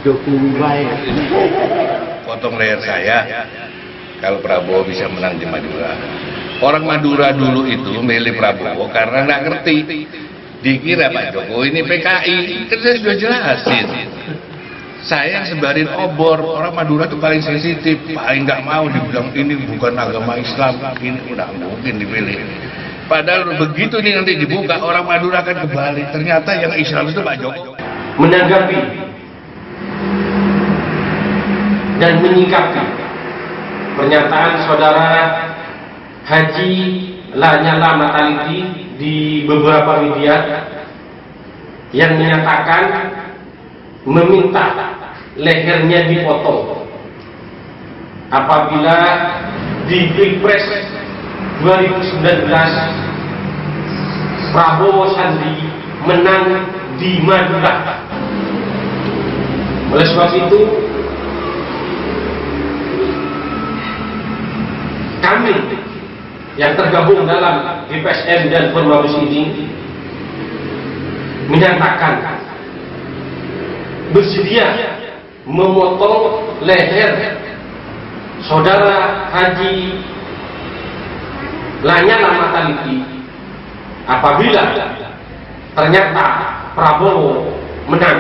Jokowi baik. Potong leher saya kalau Prabowo bisa menang di Madura. Orang Madura dulu itu milih Prabowo karena nggak ngerti. Dikira Pak Jokowi ini PKI, kan saya sudah jelasin. Saya yang sebarin obor, orang Madura itu paling sensitif, paling nggak mau dibilang ini bukan agama Islam, ini udah mungkin dipilih. Padahal begitu nih nanti dibuka, orang Madura akan kembali. Ternyata yang Islam itu Pak Jokowi. Menanggapi dan menyikapi pernyataan saudara Haji Lanyala Mataliti di beberapa media yang menyatakan meminta lehernya dipotong apabila di Pilpres 2019 Prabowo Sandi menang di Madura. Oleh sebab itu kami yang tergabung dalam GPSM dan Formabus ini menyatakan bersedia memotong leher saudara Haji Lanyala Mataliti apabila ternyata Prabowo menang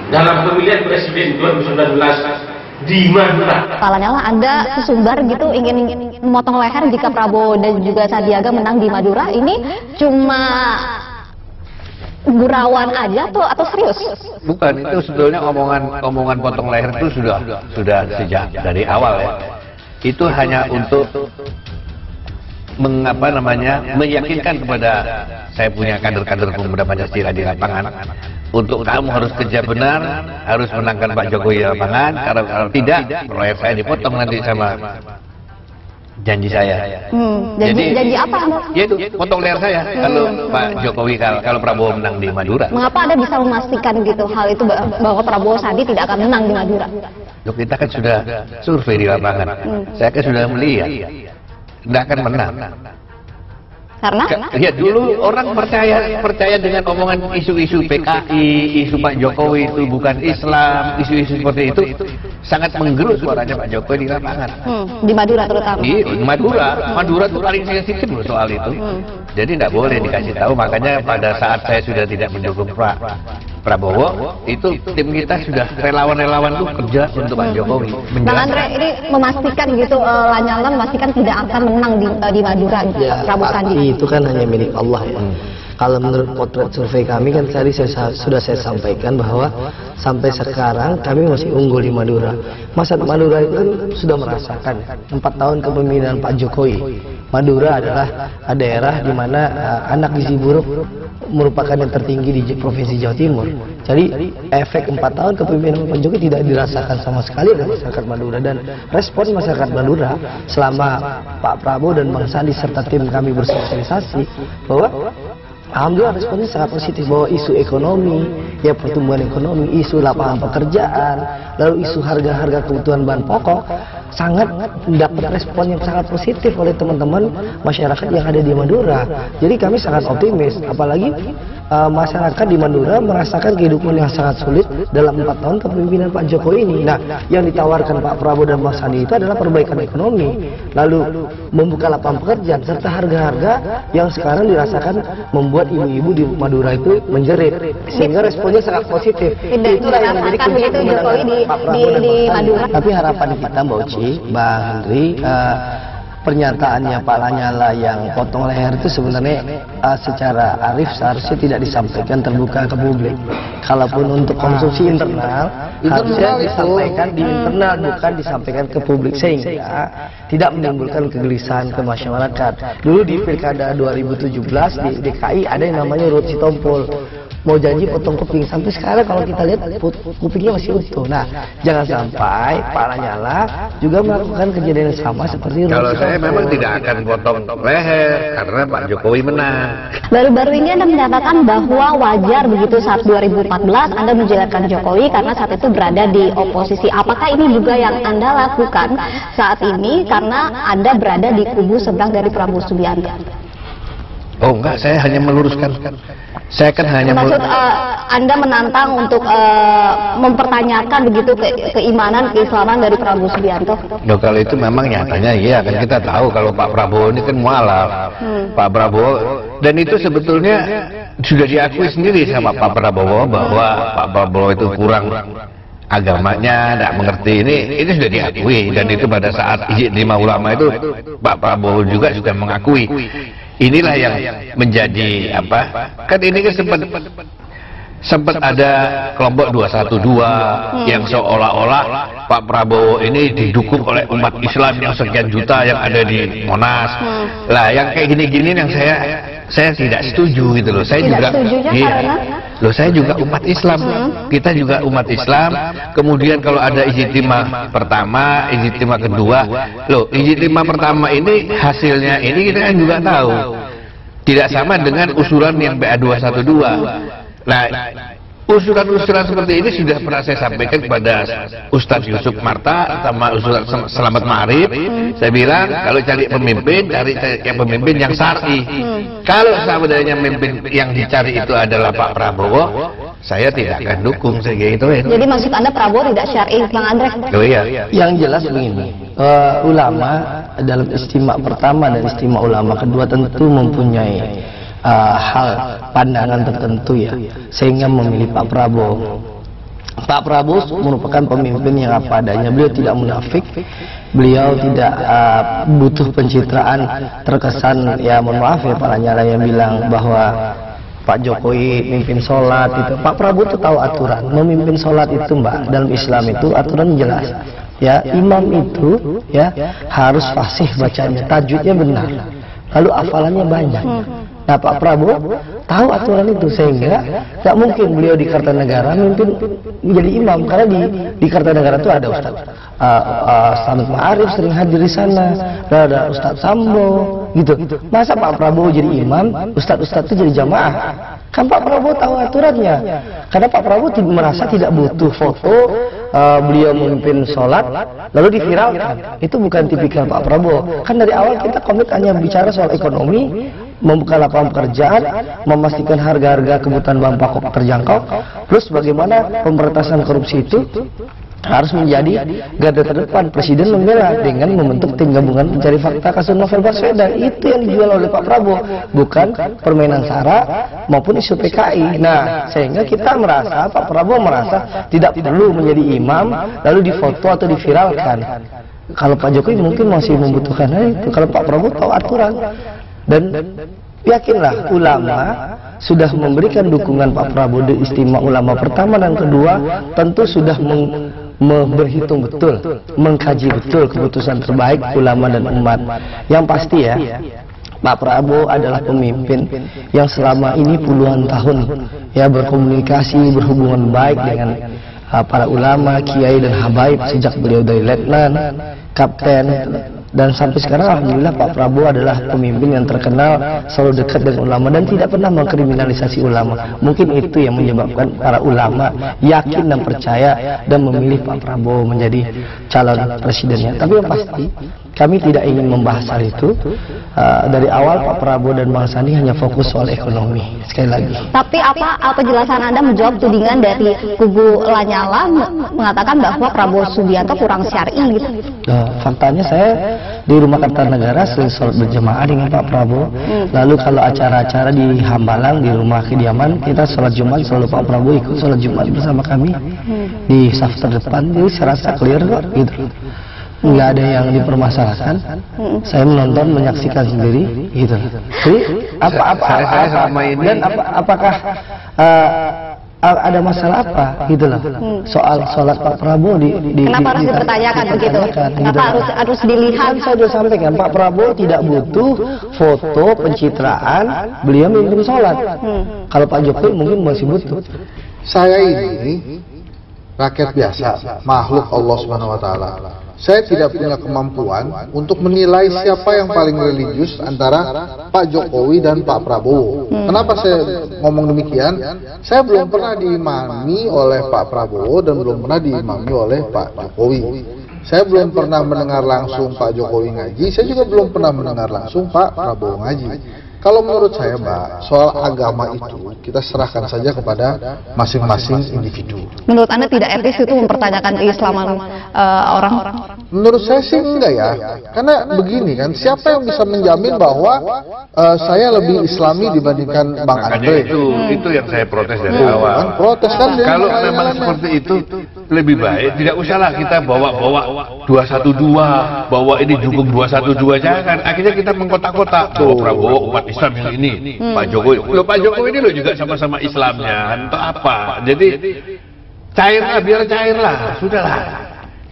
dalam pemilihan presiden 2019 di Madura. Pak Lanyala, Anda sesumbar gitu ingin memotong leher jika Prabowo dan juga Sandiaga menang di Madura. Ini cuma gurauan aja atau serius? Bukan, itu sebetulnya omongan potong leher itu sudah sejak dari awal ya. Itu hanya untuk meyakinkan kepada saya punya kader-kader pemuda Pancasila di lapangan untuk kamu harus kerja benar, harus menangkan Pak Jokowi di lapangan. Kalau tidak, leher saya dipotong nanti sama janji saya. Janji apa? Yaitu potong leher saya kalau Pak Jokowi kalau Prabowo menang di Madura. Mengapa Anda bisa memastikan gitu hal itu bahwa Prabowo Sandi tidak akan menang di Madura? Loh, kita kan sudah survei di lapangan. Saya kan sudah melihat tidak akan menang. Karena? Ya dulu orang percaya dengan omongan isu-isu PKI, isu Pak Jokowi itu bukan Islam, isu-isu seperti itu sangat menggerus suaranya Pak Jokowi di lapangan. Di Madura terutama. Iya, Madura itu paling sensitif loh soal itu. Jadi tidak boleh dikasih tahu. Makanya pada saat saya sudah tidak mendukung Pak Prabowo, itu tim kita sudah relawan-relawan tuh kerja untuk Pak Jokowi. Bang Andre, ini memastikan gitu, Lanyala memastikan tidak akan menang di Madura ya, Prabowo Sandi. Itu kan hanya milik Allah ya. Kalau menurut potret survei kami kan tadi sudah saya sampaikan bahwa sampai sekarang kami masih unggul di Madura. Masa Madura itu kan sudah merasakan 4 tahun kepemimpinan Pak Jokowi. Madura adalah daerah di mana anak gizi buruk merupakan yang tertinggi di Provinsi Jawa Timur. Jadi efek 4 tahun kepemimpinan Pak Jokowi tidak dirasakan sama sekali oleh masyarakat Madura, dan respon masyarakat Madura selama Pak Prabowo dan Bang Sandi serta tim kami bersosialisasi bahwa alhamdulillah responnya sangat positif, bahwa isu ekonomi, ya pertumbuhan ekonomi, isu lapangan pekerjaan, lalu isu harga-harga kebutuhan bahan pokok sangat mendapat respon yang sangat positif oleh teman-teman masyarakat yang ada di Madura. Jadi kami sangat optimis, apalagi masyarakat di Madura merasakan kehidupan yang sangat sulit dalam 4 tahun kepemimpinan Pak Jokowi ini. Nah, yang ditawarkan Pak Prabowo dan Bang Sandi itu adalah perbaikan ekonomi, lalu membuka lapangan pekerjaan, serta harga-harga yang sekarang dirasakan membuat ibu-ibu di Madura itu menjerit, sehingga responnya sangat positif. Itulah yang menjadi kunci Jokowi di Madura. Tapi harapan kita Mbak Uci, Bang Henry, pernyataannya Pak Lanyala yang potong leher itu sebenarnya secara arif seharusnya tidak disampaikan terbuka ke publik. Kalaupun untuk konsumsi internal harusnya disampaikan di internal, bukan disampaikan ke publik, sehingga tidak menimbulkan kegelisahan ke masyarakat. Dulu di Pilkada 2017 di DKI ada yang namanya Ruth Sitompul, mau janji potong kuping, sampai sekarang kalau kita lihat kupingnya masih utuh. Nah, jangan sampai Pak Lanyala juga melakukan kejadian yang sama seperti kalau saya memang tidak akan potong leher karena Pak Jokowi menang. Baru-baru ini Anda menyatakan bahwa wajar begitu saat 2014 Anda menjelaskan Jokowi karena saat itu berada di oposisi. Apakah ini juga yang Anda lakukan saat ini karena Anda berada di kubu seberang dari Prabowo Subianto? Oh enggak, saya hanya meluruskan. Saya kan hanya Maksud Anda menantang untuk mempertanyakan begitu keimanan, keislaman dari Prabowo Subianto? Loh, kalau itu memang nyatanya iya kan, kita tahu kalau Pak Prabowo ini kan mualaf. Pak Prabowo, dan itu sebetulnya sudah diakui sendiri sama Pak Prabowo bahwa Pak Prabowo itu kurang agamanya, tidak mengerti, ini sudah diakui, dan itu pada saat ijtima ulama itu Pak Prabowo juga sudah mengakui. Inilah yang menjadi apa? Kan ini kan sempat ada kelompok 212 yang seolah-olah Pak Prabowo ini didukung oleh umat Islam yang sekian juta yang ada di Monas. Lah yang kayak gini-gini yang saya tidak setuju gitu loh. Saya Tidak juga karena? Loh, saya juga umat Islam. Kita juga umat Islam. Kemudian kalau ada ijtima pertama, ijtima kedua, loh, ijtima pertama ini hasilnya ini kita kan juga tahu tidak sama dengan usulan yang BA212. Nah, usulan-usulan seperti ini sudah pernah saya sampaikan kepada Ustadz Yusuf Marta sama Ustadz Selamat Ma'arif. Saya bilang kalau cari pemimpin, cari yang pemimpin yang syar'i. Kalau sebenarnya pemimpin yang dicari itu adalah Pak Prabowo, saya tidak akan dukung, saya gitu. Jadi maksud Anda Prabowo tidak syar'i, Bang Andre? Oh iya. Yang jelas begini, ulama dalam istimewa pertama dan istimewa ulama kedua tentu mempunyai hal pandangan tertentu ya, sehingga memilih Pak Prabowo. Pak Prabowo merupakan pemimpin yang apa adanya. Beliau tidak munafik, beliau tidak butuh pencitraan terkesan, ya mohon maaf ya para nyala yang bilang bahwa Pak Jokowi mimpin sholat itu. Pak Prabowo itu tahu aturan. Memimpin sholat itu Mbak, dalam Islam itu aturan jelas. Ya, imam itu ya harus fasih bacanya, tajwidnya benar, lalu hafalannya banyak. Nah, Pak Prabowo tahu aturan itu, sehingga nggak mungkin beliau di Kartanegara memimpin menjadi imam, karena di Kartanegara itu ada Ustadz Selamat Ma'arif sering hadir di sana, ada Ustadz Sambo gitu. Masa Pak Prabowo jadi imam, Ustadz itu jadi jamaah? Kan Pak Prabowo tahu aturannya. Karena Pak Prabowo merasa tidak butuh foto beliau memimpin sholat lalu diviralkan. Itu bukan tipikal Pak Prabowo. Kan dari awal kita komit hanya bicara soal ekonomi, membuka lapangan pekerjaan, memastikan harga-harga kebutuhan bahan pokok terjangkau, plus bagaimana pemberantasan korupsi itu harus menjadi garda terdepan. Presiden membela dengan membentuk tim gabungan pencari fakta kasus Novel Baswedan. Itu yang dijual oleh Pak Prabowo, bukan permainan SARA maupun isu PKI. Nah, sehingga kita merasa, Pak Prabowo merasa tidak perlu menjadi imam lalu difoto atau diviralkan. Kalau Pak Jokowi mungkin masih membutuhkan itu. Kalau Pak Prabowo tahu aturan. Dan yakinlah ulama sudah memberikan dukungan Pak Prabowo di istimewa ulama pertama dan kedua, tentu sudah berhitung betul, mengkaji betul keputusan terbaik ulama dan umat. Yang pasti ya, Pak Prabowo adalah pemimpin yang selama ini puluhan tahun ya berkomunikasi, berhubungan baik dengan para ulama, kiai dan habaib sejak beliau dari letnan, kapten, dan sampai sekarang alhamdulillah Pak Prabowo adalah pemimpin yang terkenal selalu dekat dengan ulama dan tidak pernah mengkriminalisasi ulama. Mungkin itu yang menyebabkan para ulama yakin dan percaya dan memilih Pak Prabowo menjadi calon presidennya. Tapi yang pasti kami tidak ingin membahas hal itu. Dari awal Pak Prabowo dan Bang Sandi hanya fokus soal ekonomi. Sekali lagi. Tapi apa penjelasan Anda menjawab tudingan dari kubu Lanyala mengatakan bahwa Prabowo Subianto kurang syar'i gitu? Faktanya saya di Rumah Kartanegara sering sholat berjamaah dengan Pak Prabowo. Lalu kalau acara-acara di Hambalang, di rumah kediaman, kita sholat Jumat selalu Pak Prabowo ikut sholat Jumat bersama kami di saf terdepan. Jadi saya rasa clear kok gitu. Nggak ada yang dipermasalahkan. Saya menonton, menyaksikan sendiri gitu. Jadi apakah ada masalah apa gitu loh soal sholat Pak Prabowo di kenapa harus dipertanyakan begitu? Kenapa harus dilihat? Saya sudah sampaikan Pak Prabowo tidak butuh foto pencitraan beliau memimpin sholat. Kalau Pak Jokowi mungkin masih butuh. Saya ini rakyat biasa, makhluk Allah Subhanahu wa taala. Saya tidak punya kemampuan untuk menilai siapa yang paling religius antara Pak Jokowi dan Pak Prabowo. Kenapa saya ngomong demikian? Saya belum pernah diimami oleh Pak Prabowo dan belum pernah diimami oleh Pak Jokowi. Saya belum pernah mendengar langsung Pak Jokowi ngaji, saya juga belum pernah mendengar langsung Pak Prabowo ngaji. Kalau menurut saya, Mbak, soal agama itu kita serahkan saja kepada masing-masing individu. Menurut Anda tidak etis itu mempertanyakan keislaman orang? Menurut saya sih enggak ya, karena begini kan, siapa yang bisa menjamin bahwa saya lebih Islami dibandingkan Bang Makanya Andre? itu yang saya protes dari awal. Kan protes kan dia. Kalau memang seperti itu, lebih baik tidak usahlah kita bawa-bawa 212, bawa ini dukung 212, jangan. Akhirnya kita mengkotak-kotak, bahwa Prabowo umat Islam yang ini, Pak Jokowi. Loh, Pak Jokowi ini loh juga sama-sama Islamnya, untuk apa? Jadi cairlah, biar cairlah, sudahlah.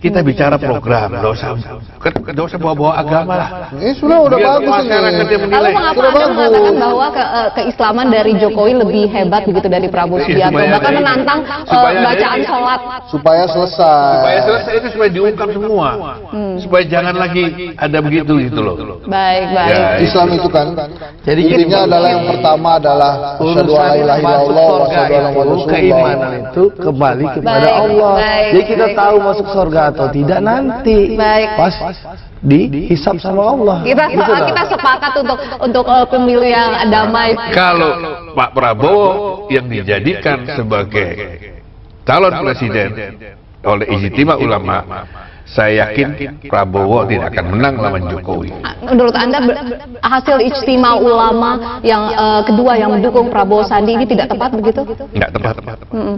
Kita bicara program, nggak usah bawa-bawa agama lah. Sudah Biar bagus masyarakat ini. yang menilai. Lalu mengapa Sudah Anda bagus. mengatakan bahwa keislaman dari Jokowi lebih hebat begitu dari Prabowo Subianto? supaya Bahkan ada- menantang supaya ada bacaan ini. sholat. Supaya selesai. Supaya selesai itu supaya diungkap semua, supaya jangan lagi ada begitu gitu loh. Baik, baik. Ya, Islam itu kan, Jadi intinya adalah yang pertama adalah asyhadu an la ilaha masuk illallah wa surga asyhadu anna itu, muhammadar rasulullah. keimanan itu kembali kepada Baik, Allah. baik. Jadi kita tahu masuk surga atau tidak nanti Baik. pas dihisab sama Allah. Kita Gitu loh. kita sepakat untuk pemilu yang damai. Kalau Pak Prabowo yang dijadikan sebagai calon presiden oleh Ijtima Ulama, saya yakin Prabowo tidak akan menang lawan Jokowi. Menurut Anda hasil ijtima ulama yang kedua yang mendukung Prabowo Sandi ini tidak tepat begitu? Nggak tepat.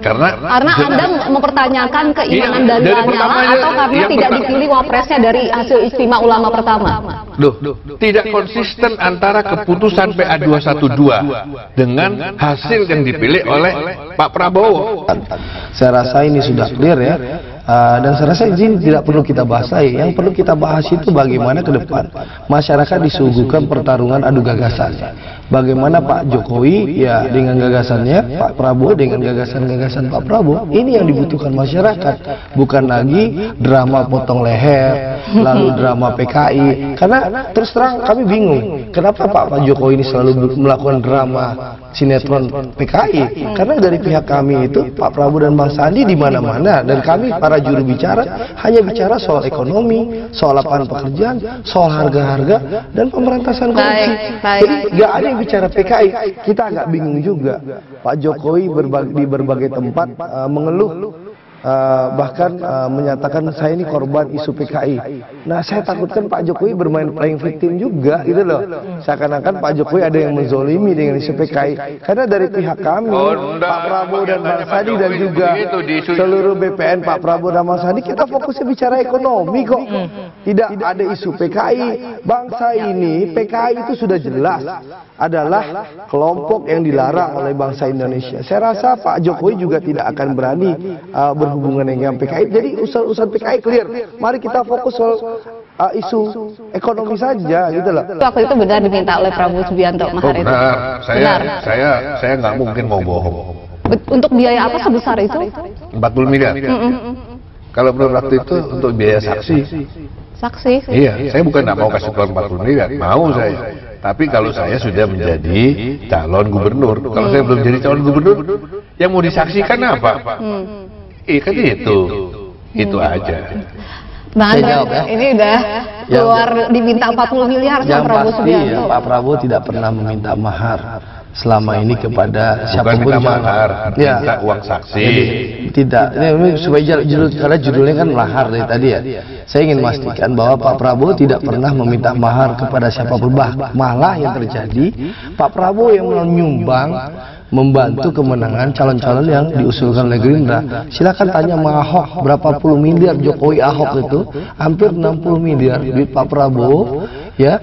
Karena Anda mempertanyakan keimanan Iya, dari dari Lanyala pertamanya, atau karena yang tidak pertama. dipilih wapresnya dari hasil ijtima ulama pertama? Loh, tidak konsisten antara keputusan PA 212 dengan hasil yang dipilih oleh Pak Prabowo. Saya rasa ini sudah clear ya. Dan saya rasa ini tidak perlu kita bahas lagi. Yang perlu kita bahas itu bagaimana ke depan masyarakat disuguhkan pertarungan adu gagasan. Bagaimana Pak Jokowi ya dengan gagasannya, Pak Prabowo dengan gagasan-gagasan Pak Prabowo. Ini yang dibutuhkan masyarakat, bukan lagi drama potong leher, lalu drama PKI. Karena terus terang kami bingung, kenapa Pak Jokowi ini selalu melakukan drama sinetron PKI? Karena dari pihak kami itu Pak Prabowo dan Bang Sandi di mana-mana, dan kami para juru bicara hanya bicara soal ekonomi, soal lapangan pekerjaan, soal harga-harga dan pemberantasan korupsi. Baik. Jadi nggak ada yang bicara PKI. Kita agak bingung juga. Pak Jokowi di berbagai tempat mengeluh. Bahkan menyatakan saya ini korban isu PKI. Nah, saya takutkan Pak Jokowi bermain playing victim juga gitu loh. Seakan-akan Pak Jokowi ada yang menzolimi dengan isu PKI. Karena dari pihak kami, Pak Prabowo dan Bang Sandi dan juga seluruh BPN Pak Prabowo dan Bang Sandi, kita fokusnya bicara ekonomi kok. Tidak ada isu PKI. Bangsa ini PKI itu sudah jelas adalah kelompok yang dilarang oleh bangsa Indonesia. Saya rasa Pak Jokowi juga tidak akan berani berhubungan dengan PKI. Jadi urusan PKI clear. Mari kita fokus soal isu ekonomi saja gitu loh. Waktu itu benar diminta oleh Prabowo Subianto mahar itu. Benar, Benar. saya nggak mungkin mau bohong. Untuk biaya apa sebesar itu? 40 miliar. Kalau menurut waktu itu untuk biaya saksi. Saksi. Iya, saya bukan nggak mau kasih keluar 40 miliar, mau saya. Tapi kalau saya sudah menjadi calon gubernur, kalau saya belum jadi calon gubernur, yang mau disaksikan apa? Kan itu aja. Bang Saya Andre, jawab ya. ini udah keluar diminta 40 miliar sama Yang Prabowo pasti Subianto. ya, Pak Prabowo tidak pernah meminta mahar selama ini kepada Bukan siapapun. minta jangan. mahar, Ya. minta uang saksi. Jadi, tidak. Ini supaya judul, karena judulnya kan mahar dari tadi ya. Saya ingin memastikan bahwa Pak Prabowo tidak pernah meminta mahar kepada siapapun. Malah yang terjadi, Pak Prabowo yang menyumbang, membantu kemenangan calon-calon yang diusulkan oleh Gerindra. Silakan tanya sama Ahok berapa puluh miliar Jokowi Ahok itu, hampir 60 miliar duit Pak Prabowo ya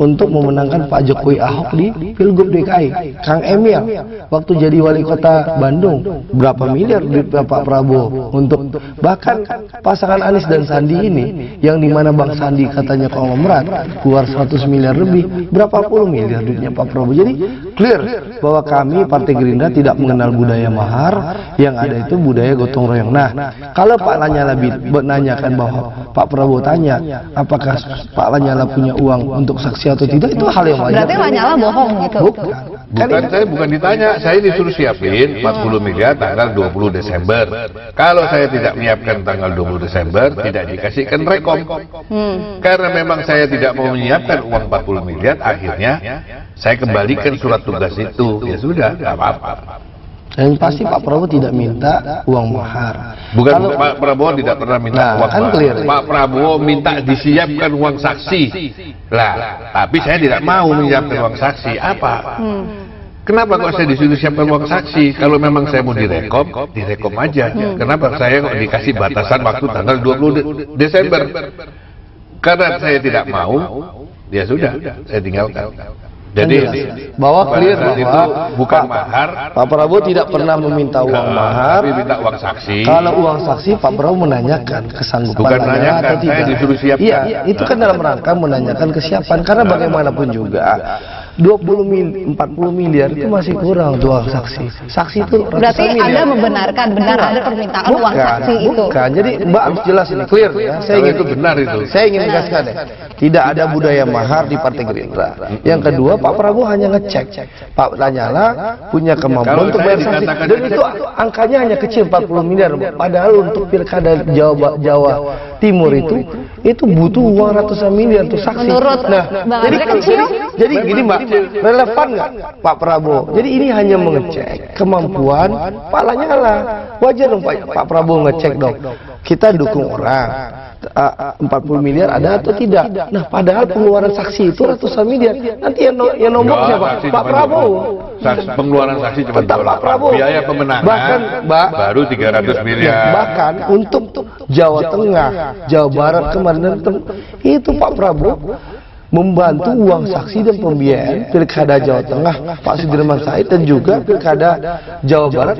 untuk memenangkan Pak Jokowi Ahok di Pilgub DKI. Kang Emil waktu jadi wali kota Bandung berapa miliar duit Pak Prabowo untuk, bahkan pasangan Anies dan Sandi ini yang dimana Bang Sandi katanya konglomerat keluar 100 miliar lebih, berapa puluh miliar duitnya Pak Prabowo. Jadi clear bahwa kami Partai Gerindra tidak mengenal budaya mahar, yang ada itu budaya gotong royong. Nah, kalau Pak Lanyala menanyakan bahwa Pak Prabowo tanya apakah Pak Lanyala punya uang untuk saksi atau tidak, itu hal yang wajar. Berarti Lanyala bohong gitu. Bukan. Saya bukan ditanya, saya disuruh siapin 40 miliar tanggal 20 Desember. Kalau saya tidak menyiapkan tanggal 20 Desember, tidak dikasihkan rekom. Karena memang saya tidak mau menyiapkan uang 40 miliar, akhirnya Saya kembalikan surat tugas itu, ya sudah, nggak apa-apa. Dan pasti Pak Prabowo tidak minta uang mahar. Bukan Pak Prabowo tidak pernah minta uang kan mahar. clear. Pak Prabowo minta disiapkan uang saksi. Lah, tapi saya tidak mau menyiapkan uang saksi. Apa? Kenapa kok saya disuruh siapkan uang saksi? Kalau memang saya mau direkom aja. Kenapa saya kok dikasih batasan waktu tanggal 20 Desember? Karena saya tidak mau, ya sudah, saya tinggalkan. Jadi bahwa clear pada saat itu bahwa bukan mahar. Pak Prabowo tidak pernah meminta uang mahar. Tapi minta uang saksi. Kalau uang saksi Pak Prabowo menanyakan kesanggupan Bukan Lanyala menanyakan, atau tidak. saya disuruh siapkan. Iya, itu kan dalam rangka menanyakan kesiapan, karena bagaimanapun juga 40 miliar itu masih kurang untuk uang saksi. Saksi itu Berarti ratusan miliar. Anda membenarkan benar ada permintaan uang saksi itu. Bukan, jadi Mbak harus jelas ini, clear ya. Saya itu benar itu. Saya ingin menegaskan ya, tidak ada budaya mahar di Partai Gerindra. Yang kedua, Pak Prabowo hanya ngecek Pak Lanyala punya kemampuan Kalau untuk saya bayar saksi, dikatakan dan itu angkanya hanya kecil 40 miliar. Padahal untuk pilkada Jawa Timur itu butuh uang ratusan miliar untuk saksi. Menurut Bang Andre kecil? Jadi gini Mbak, relevan nggak Pak Prabowo? Jadi ini hanya mengecek kemampuan Pak Lanyala. Wajar dong Pak Prabowo ngecek dong. Kita dukung orang. 40 miliar ada atau tidak? Nah, padahal pengeluaran saksi itu ratusan miliar. Nanti yang nombok siapa? Pak Prabowo. Pengeluaran saksi cuma Tetap Pak Prabowo. Biaya pemenangan Bahkan, Mbak, baru 300 miliar. bahkan untuk Jawa Tengah, Jawa Barat kemarin itu Pak Prabowo membantu uang saksi dan pembiayaan pilkada Jawa Tengah Pak Sudirman Said dan juga pilkada Jawa Barat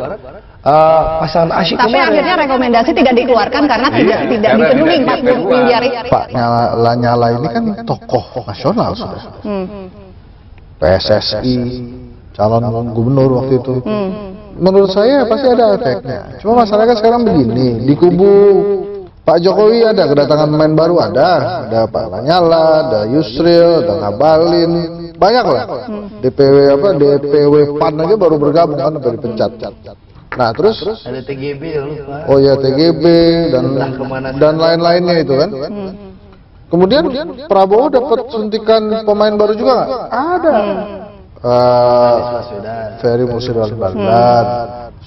pasangan Asyik Tapi kemarin. akhirnya rekomendasi tidak dikeluarkan karena tidak dipenuhi 40 miliar itu. Pak Lanyala ini kan tokoh nasional sudah. PSSI, calon gubernur waktu itu. Menurut saya pasti ada efeknya. Cuma masalahnya sekarang begini, di kubu Pak Jokowi ada kedatangan pemain baru, ada Pak Lanyala, ada Yusril, ada Ngabalin, banyak lah. DPW PAN aja baru bergabung kan, baru dipecat. Nah terus Ada TGB yang lupa. oh ya TGB dan lain-lainnya itu kan. Kemudian Prabowo dapat suntikan pemain baru juga nggak? Ada. Ferry Musir Al-Baghdad,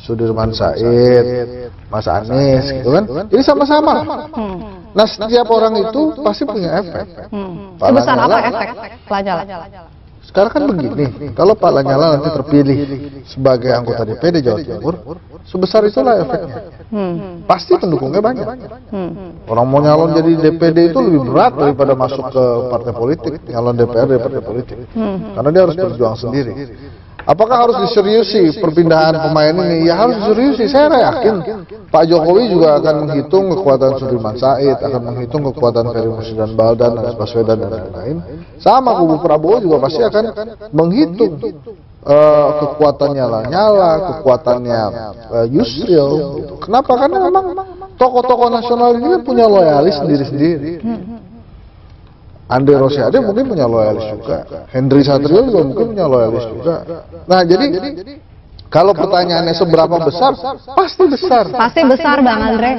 Sudirman Said, Mas Anies, gitu kan? Ini sama-sama. Nah setiap orang itu pasti punya efek. Pak Sebesar apa Lanyala- efek Lanyala? Sekarang kan begini, kalau Pak Lanyala nanti terpilih sebagai anggota DPD Jawa Timur, sebesar itulah efeknya. Pasti pendukungnya banyak. Orang mau nyalon jadi DPD itu lebih berat daripada masuk ke partai politik, nyalon DPR dari partai politik. Karena dia harus berjuang sendiri. Apakah harus diseriusi perpindahan pemain ini? Ya harus diseriusi. Saya yakin Pak Jokowi juga akan menghitung kekuatan Sudirman Said, akan menghitung kekuatan Ferry Musir dan Baldan, Anies Baswedan dan lain-lain. Sama kubu Prabowo juga pasti akan menghitung kekuatannya Lanyala, kekuatannya Yusril. Gitu. Kenapa? Karena memang tokoh-tokoh nasional ini punya loyalis sendiri-sendiri. Andre Rosiade mungkin punya loyalis juga, Hendry Satrio juga mungkin punya loyalis juga. Nah jadi kalau pertanyaannya seberapa besar, pasti besar. Pasti besar Bang Andre.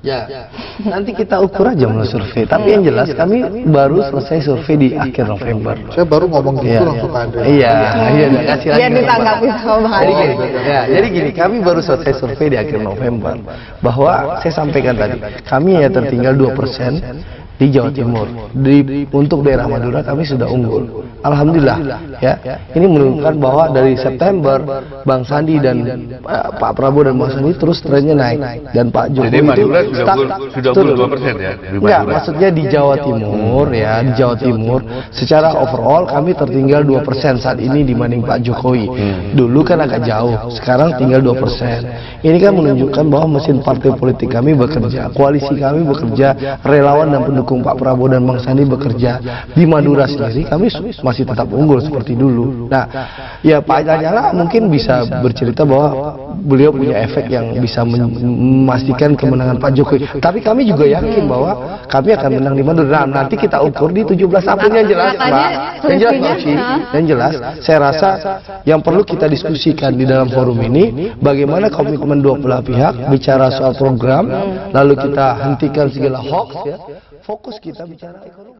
Ya, nanti kita ukur aja menurut survei. Tapi yang jelas kami baru selesai survei di akhir November. Saya baru ngomong gitu Iya, langsung ke Andre. iya, kasih lagi. Biar ditanggapi sama Bang Jadi Andre. gini, jadi gini, kami baru selesai survei di akhir November, bahwa saya sampaikan tadi, kami ya tertinggal 2% di Jawa Timur. Untuk daerah Madura kami sudah unggul. Alhamdulillah, ya. Ini menunjukkan bahwa dari September Bang Sandi dan Pak Prabowo dan Bang Sandi terus trennya naik, dan Pak Jokowi Jadi Madura itu sudah unggul 2% ya? Di Enggak, Madura. maksudnya di Jawa Timur ya, di Jawa Timur secara overall kami tertinggal 2% saat ini dibanding Pak Jokowi. Dulu kan agak jauh, sekarang tinggal 2%. Ini kan menunjukkan bahwa mesin partai politik kami bekerja, koalisi kami bekerja, relawan dan pendukung Pak Prabowo dan Bang Sandi bekerja. Di Madura sendiri kami masih tetap unggul seperti dulu. Nah, ya Pak Lanyala mungkin bisa bercerita bahwa beliau punya efek yang bisa memastikan kemenangan Pak Jokowi. Tapi kami juga yakin bahwa kami akan menang di Madura. Nah, nanti kita ukur di 17 April yang jelas, Mbak. Yang jelas, Mbak Uci. Yang jelas, saya rasa yang perlu kita diskusikan di dalam forum ini, bagaimana komitmen dua belah pihak bicara soal program, lalu kita hentikan segala hoax, ya. Fokus kita bicara ekonomi.